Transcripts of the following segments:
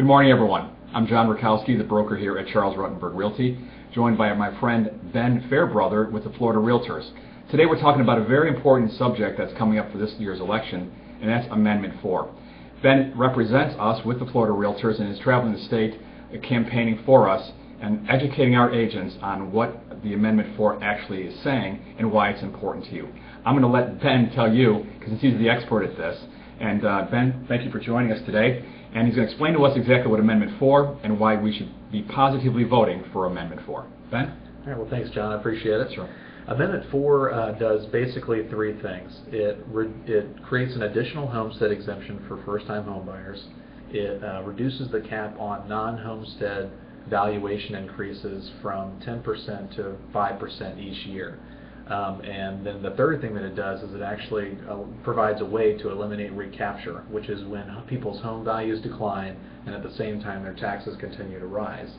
Good morning, everyone. I'm John Rakowski, the broker here at Charles Rutenberg Realty, joined by my friend Ben Fairbrother with the Florida Realtors. Today we're talking about a very important subject that's coming up for this year's election, and that's Amendment 4. Ben represents us with the Florida Realtors and is traveling the state campaigning for us and educating our agents on what the Amendment 4 actually is saying and why it's important to you. I'm going to let Ben tell you, because he's the expert at this. And Ben, thank you for joining us today. And he's going to explain to us exactly what Amendment 4 and why we should be positively voting for Amendment 4. Ben? All right, well, thanks, John. I appreciate it. Sure. Amendment 4 does basically three things. It creates an additional homestead exemption for first-time home buyers. It reduces the cap on non-homestead valuation increases from 10% to 5% each year. And then the third thing that it does is it actually provides a way to eliminate recapture, which is when people's home values decline and at the same time their taxes continue to rise.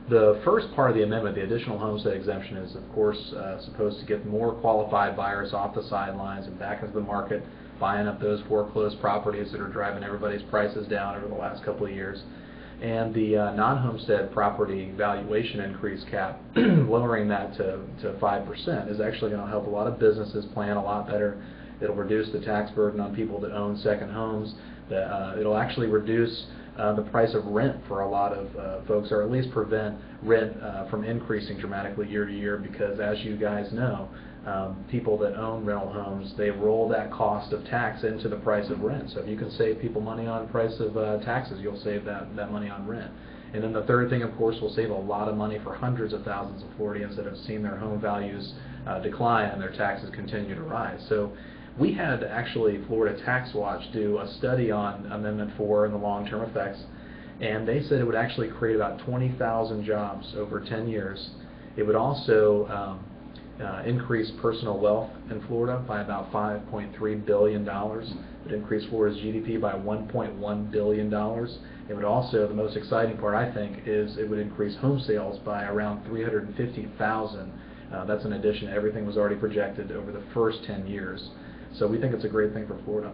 The first part of the amendment, the additional homestead exemption, is of course supposed to get more qualified buyers off the sidelines and back into the market, buying up those foreclosed properties that are driving everybody's prices down over the last couple of years. And the non-homestead property valuation increase cap, lowering that to 5%, is actually going to help a lot of businesses plan a lot better. It'll reduce the tax burden on people that own second homes. It'll actually reduce the price of rent for a lot of folks, or at least prevent rent from increasing dramatically year to year, because as you guys know, people that own rental homes, they roll that cost of tax into the price of rent. So if you can save people money on price of taxes, you'll save that money on rent. And then the third thing, of course, will save a lot of money for hundreds of thousands of Floridians that have seen their home values decline and their taxes continue to rise. So we had actually Florida Tax Watch do a study on Amendment 4 and the long-term effects, and they said it would actually create about 20,000 jobs over 10 years. It would also increase personal wealth in Florida by about $5.3 billion. It would increase Florida's GDP by $1.1 billion. It would also, the most exciting part I think, is it would increase home sales by around 350,000. That's in addition to everything was already projected over the first 10 years. So we think it's a great thing for Florida.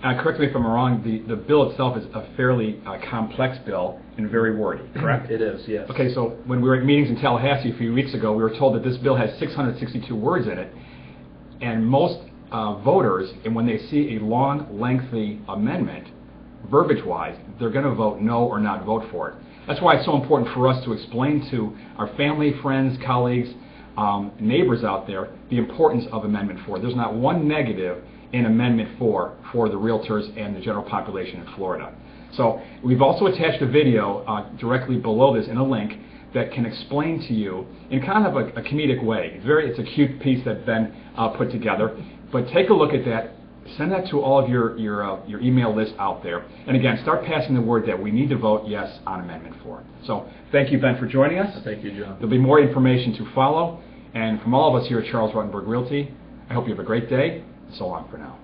Correct me if I'm wrong, the bill itself is a fairly complex bill and very wordy, correct? It is, yes. Okay, so when we were at meetings in Tallahassee a few weeks ago, we were told that this bill has 662 words in it, and most voters, and when they see a long, lengthy amendment, verbiage-wise, they're going to vote no or not vote for it. That's why it's so important for us to explain to our family, friends, colleagues, neighbors out there the importance of Amendment 4. There's not one negative in Amendment 4 for the realtors and the general population in Florida. So we've also attached a video directly below this in a link that can explain to you in kind of a comedic way. It's a cute piece that Ben put together, but take a look at that. Send that to all of your email list out there. And again, start passing the word that we need to vote yes on Amendment 4. So thank you, Ben, for joining us. Thank you, John. There'll be more information to follow. And from all of us here at Charles Rutenberg Realty, I hope you have a great day. So long for now.